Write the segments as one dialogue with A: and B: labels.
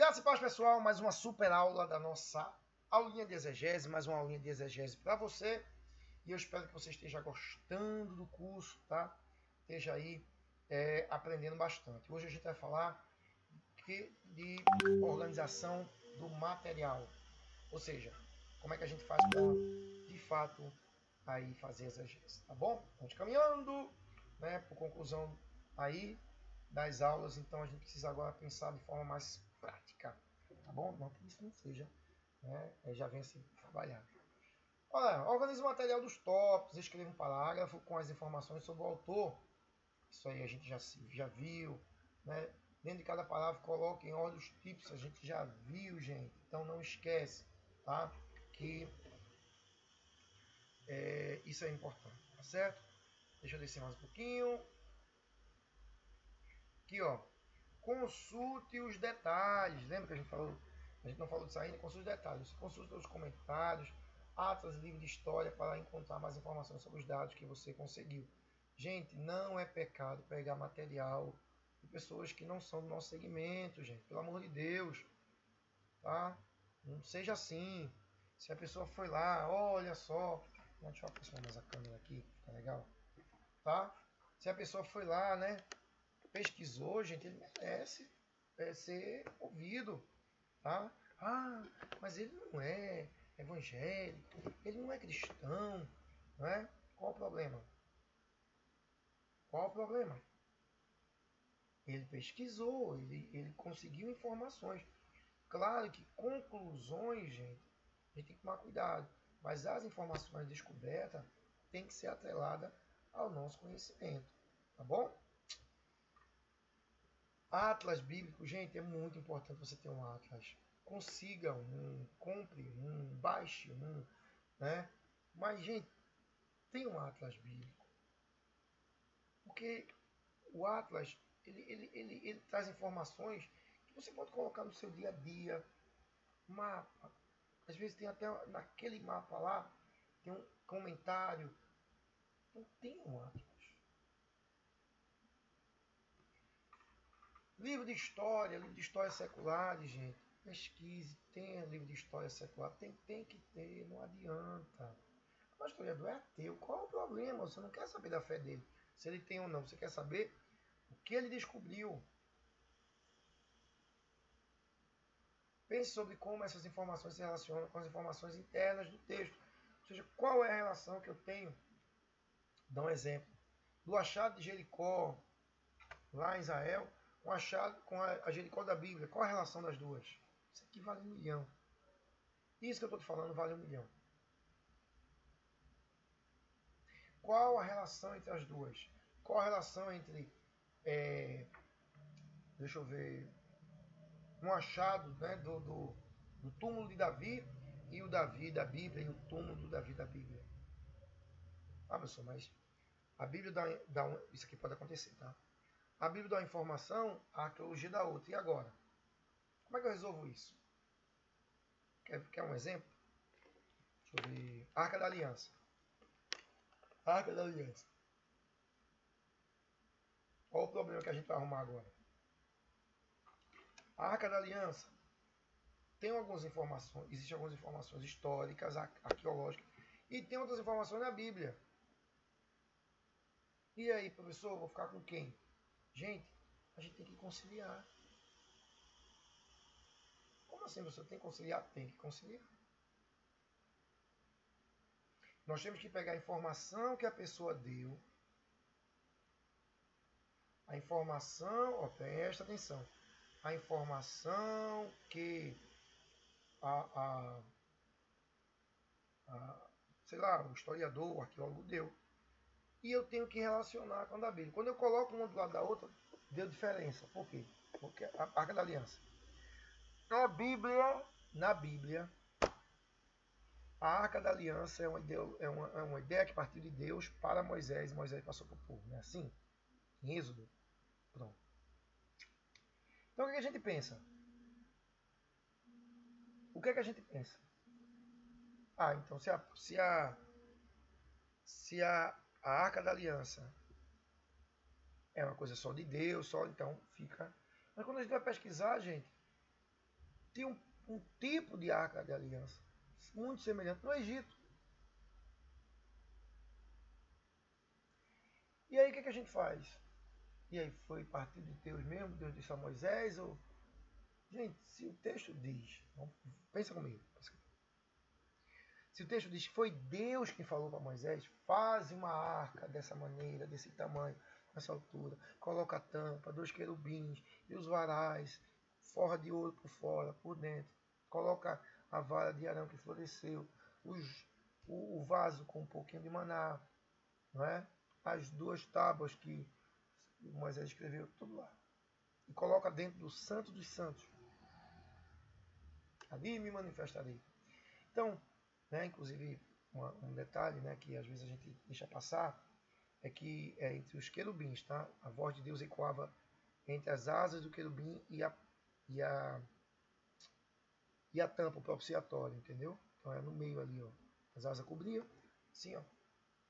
A: Graças e paz, pessoal, mais uma super aula da nossa aulinha de exegese, mais uma aulinha de exegese para você. E eu espero que você esteja gostando do curso, tá? Esteja aí aprendendo bastante. Hoje a gente vai falar de organização do material. Ou seja, como é que a gente faz para, de fato, aí fazer exegese, tá bom? Vamos caminhando, né, por conclusão aí das aulas, então a gente precisa agora pensar de forma mais prática, tá bom? Não que isso não seja, né, já vem assim trabalhado. Olha, organize o material dos tópicos, escreva um parágrafo com as informações sobre o autor. Isso aí a gente já viu, né? Dentro de cada parágrafo coloque em ordem os tipos, a gente já viu, gente. Então não esquece, tá? Que isso é importante, tá certo? Deixa eu descer mais um pouquinho. Aqui, ó. Consulte os detalhes. Lembra que a gente falou? A gente não falou disso ainda. Consulte os detalhes. Consulte os comentários, atlas, livro de história para encontrar mais informações sobre os dados que você conseguiu. Gente, não é pecado pegar material de pessoas que não são do nosso segmento, gente. Pelo amor de Deus. Tá? Não seja assim. Se a pessoa foi lá, olha só. Deixa eu aproximar mais a câmera aqui, fica legal. Tá? Se a pessoa foi lá, né? Pesquisou, gente, ele merece ser ouvido, tá? Ah, mas ele não é evangélico, ele não é cristão, não é? Qual o problema? Qual o problema? Ele pesquisou, ele conseguiu informações. Claro que conclusões, gente, a gente tem que tomar cuidado, mas as informações descobertas têm que ser atreladas ao nosso conhecimento, tá bom? Atlas bíblico, gente, é muito importante você ter um atlas. Consiga um, compre um, baixe um, né? Mas, gente, tem um atlas bíblico. Porque o atlas, ele traz informações que você pode colocar no seu dia a dia. Mapa. Às vezes tem até naquele mapa lá, tem um comentário. Então tem um atlas. Livro de história seculares, gente. Pesquise, tenha livro de história secular. Tem que ter, não adianta. O historiador é ateu. Qual é o problema? Você não quer saber da fé dele. Se ele tem ou não. Você quer saber o que ele descobriu. Pense sobre como essas informações se relacionam com as informações internas do texto. Ou seja, qual é a relação que eu tenho? Dá um exemplo. Do achado de Jericó, lá em Israel, um achado com a Jericó da Bíblia. Qual a relação das duas? Isso aqui vale 1 milhão. Isso que eu estou te falando vale 1 milhão. Qual a relação entre as duas? Qual a relação entre, deixa eu ver, um achado, né, do túmulo de Davi e o Davi da Bíblia e o túmulo do Davi da Bíblia? Ah, pessoal, mas a Bíblia isso aqui pode acontecer, tá? A Bíblia dá uma informação, a arqueologia dá outra. E agora? Como é que eu resolvo isso? Quer um exemplo? Deixa eu ver. Arca da Aliança. Arca da Aliança. Qual o problema que a gente vai arrumar agora? A Arca da Aliança tem algumas informações, existem algumas informações históricas, arqueológicas, e tem outras informações na Bíblia. E aí, professor, vou ficar com quem? Gente, a gente tem que conciliar. Como assim, você tem que conciliar? Tem que conciliar. Nós temos que pegar a informação que a pessoa deu, a informação, ó, presta atenção, a informação que sei lá, o historiador, o arqueólogo deu, e eu tenho que relacionar com a da Bíblia. Quando eu coloco uma do lado da outra, deu diferença. Por quê? Porque a Arca da Aliança. Na Bíblia, a Arca da Aliança é uma ideia que partiu de Deus para Moisés, e Moisés passou para o povo. Não é assim? Em Êxodo. Pronto. Então o que a gente pensa? O que a gente pensa? Ah, então se a Arca da Aliança é uma coisa só de Deus, só então fica. Mas quando a gente vai pesquisar, gente, tinha um tipo de arca de aliança muito semelhante no Egito. E aí o que a gente faz? E aí foi partir de Deus mesmo? Deus disse a Moisés? Ou... Gente, se o texto diz, pensa comigo. Se o texto diz que foi Deus quem falou para Moisés, faz uma arca dessa maneira, desse tamanho, nessa altura, coloca a tampa, 2 querubins e os varais, forra de ouro por fora, por dentro, coloca a vara de Arão que floresceu, o vaso com um pouquinho de maná, não é? As 2 tábuas que Moisés escreveu, tudo lá. E coloca dentro do Santo dos Santos. Ali me manifestarei. Então, né, inclusive, um detalhe, né, que às vezes a gente deixa passar, é que entre os querubins, tá? A voz de Deus ecoava entre as asas do querubim e a tampa propiciatória, entendeu? Então é no meio ali, ó. As asas cobriam, assim, ó.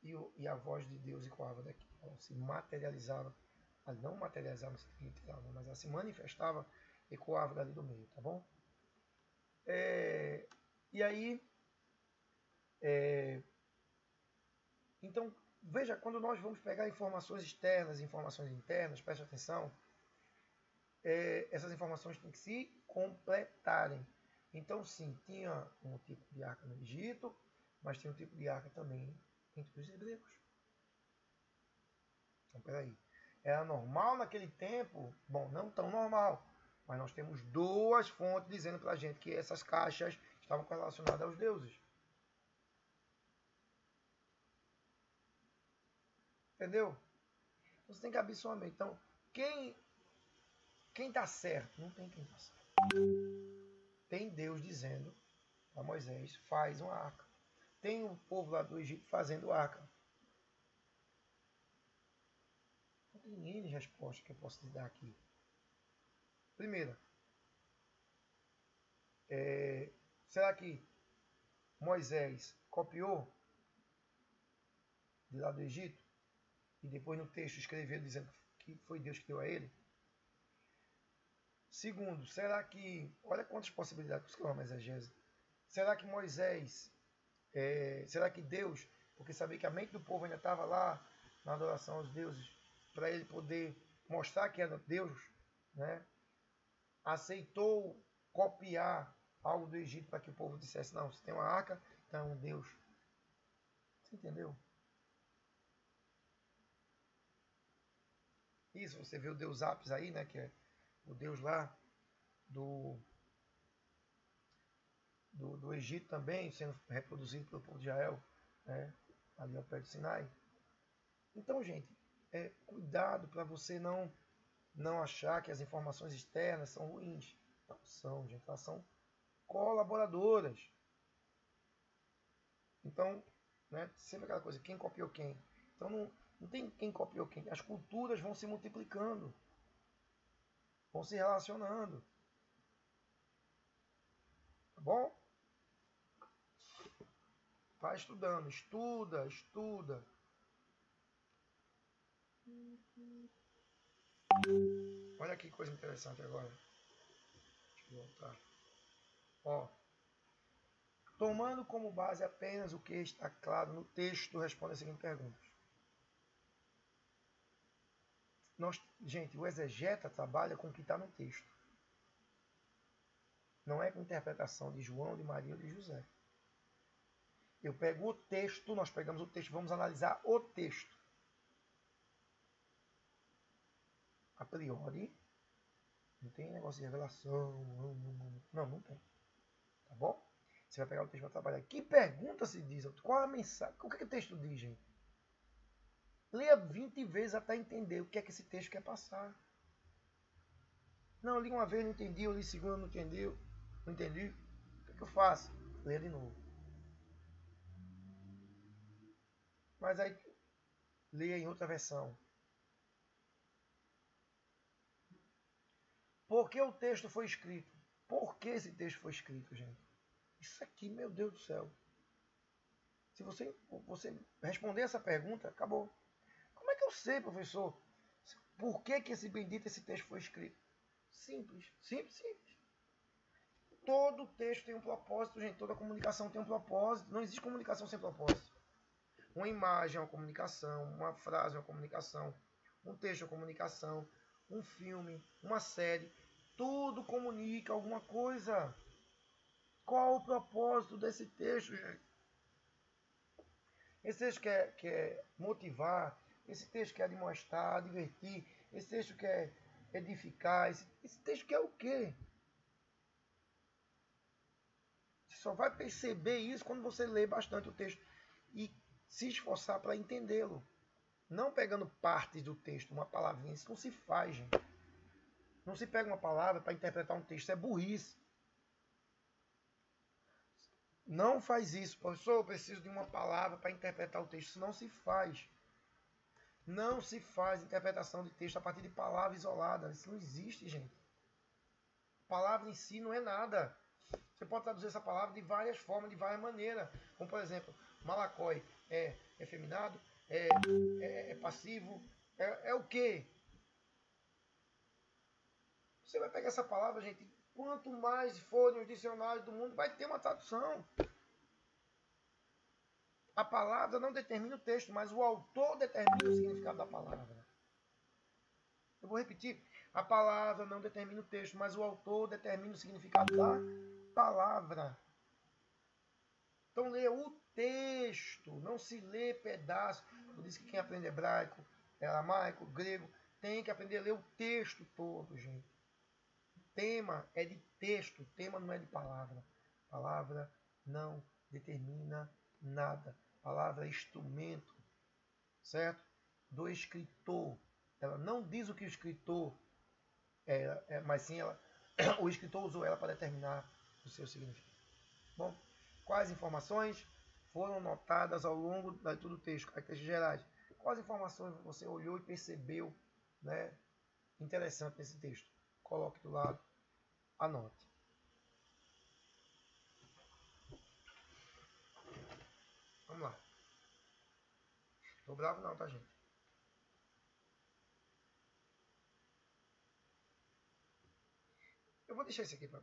A: E a voz de Deus ecoava daqui. Ela se materializava, ela não materializava no sentido literal, mas ela se manifestava, ecoava dali do meio, tá bom? E aí, então, veja, quando nós vamos pegar informações externas, informações internas, preste atenção, essas informações têm que se completarem. Então, sim, tinha um tipo de arca no Egito, mas tinha um tipo de arca também entre os hebreus. Então, peraí. Era normal naquele tempo? Bom, não tão normal, mas nós temos 2 fontes dizendo para a gente que essas caixas estavam relacionadas aos deuses. Entendeu? Você tem que abrir sua mente. Então, quem está certo? Não tem quem está certo. Tem Deus dizendo a Moisés, faz uma arca. Tem o povo lá do Egito fazendo arca. Não tem N respostas que eu posso te dar aqui. Primeira, será que Moisés copiou de lá do Egito e depois no texto escreveu dizendo que foi Deus que deu a ele? Segundo, será que, olha quantas possibilidades que uma exegese. Será que Moisés, será que Deus, porque sabia que a mente do povo ainda estava lá na adoração aos deuses, para ele poder mostrar que era Deus, né? Aceitou copiar algo do Egito para que o povo dissesse, não, se tem uma arca, então é um Deus. Você entendeu? Isso, você vê o Deus Apis aí, né, que é o Deus lá do Egito também, sendo reproduzido pelo povo de Israel, né, ali ao pé do Sinai. Então, gente, cuidado para você não achar que as informações externas são ruins. Não são, gente, elas são colaboradoras. Então, né, sempre aquela coisa, quem copiou quem? Então não tem quem copiou quem. As culturas vão se multiplicando, vão se relacionando. Tá bom? Vai estudando, estuda. Olha que coisa interessante agora. Deixa eu voltar. Ó, tomando como base apenas o que está claro no texto, responde a seguinte pergunta. Gente, o exegeta trabalha com o que está no texto. Não é com interpretação de João, de Maria ou de José. Eu pego o texto, nós pegamos o texto, vamos analisar o texto. A priori, não tem negócio de revelação, não tem. Tá bom? Você vai pegar o texto para trabalhar. Que pergunta se diz? Qual é a mensagem? O que o texto diz, gente? Leia 20 vezes até entender o que é que esse texto quer passar. Não, eu li uma vez, não entendi, eu li segunda, não entendi. O que eu faço? Leia de novo. Mas aí, leia em outra versão. Por que o texto foi escrito? Por que esse texto foi escrito, gente? Isso aqui, meu Deus do céu. Se você responder essa pergunta, acabou. Como é que eu sei, professor, por que esse texto foi escrito? Simples. Todo texto tem um propósito, gente. Toda comunicação tem um propósito. Não existe comunicação sem propósito. Uma imagem é uma comunicação, uma frase é uma comunicação, um texto é uma comunicação, um filme, uma série. Tudo comunica alguma coisa. Qual o propósito desse texto, gente? Esse texto quer motivar, esse texto quer demonstrar, divertir, esse texto quer edificar, esse texto quer o quê? Você só vai perceber isso quando você lê bastante o texto e se esforçar para entendê-lo. Não pegando partes do texto, uma palavrinha. Isso não se faz, gente. Não se pega uma palavra para interpretar um texto. Isso é burrice. Não faz isso. Professor, eu preciso de uma palavra para interpretar o texto. Isso não se faz. Não se faz interpretação de texto a partir de palavras isoladas. Isso não existe, gente. Palavra em si não é nada. Você pode traduzir essa palavra de várias formas, de várias maneiras. Como, por exemplo, malacói é efeminado, é passivo, é o quê? Você vai pegar essa palavra, gente, quanto mais forem os dicionários do mundo, vai ter uma tradução. A palavra não determina o texto, mas o autor determina o significado da palavra. Eu vou repetir. A palavra não determina o texto, mas o autor determina o significado da palavra. Então leia o texto, não se lê pedaço. Eu disse que quem aprende hebraico, aramaico, grego, tem que aprender a ler o texto todo, gente. Tema é de texto, tema não é de palavra. Palavra não determina nada. Palavra é instrumento, certo? Do escritor. Ela não diz o que o escritor mas sim o escritor usou ela para determinar o seu significado. Bom, quais informações foram notadas ao longo da leitura do texto? Características gerais. Quais informações você olhou e percebeu, né, interessante nesse texto? Coloque do lado, anote. Vamos lá. Tô bravo não, tá, gente? Eu vou deixar isso aqui para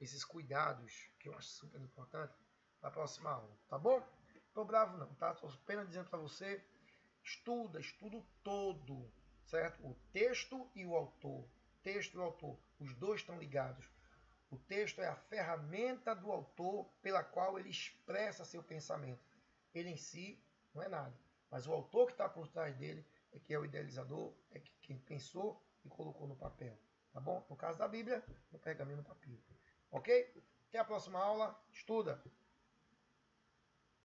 A: esses cuidados que eu acho super importante para a próxima aula, tá bom? Tô bravo não, tá? Tô apenas dizendo para você, estuda todo, certo? O texto e o autor. Texto e o autor, os dois estão ligados. O texto é a ferramenta do autor pela qual ele expressa seu pensamento. Ele em si não é nada, mas o autor que está por trás dele é que é o idealizador, é quem pensou e colocou no papel. Tá bom? No caso da Bíblia, no pergaminho, no papiro. Ok? Até a próxima aula. Estuda!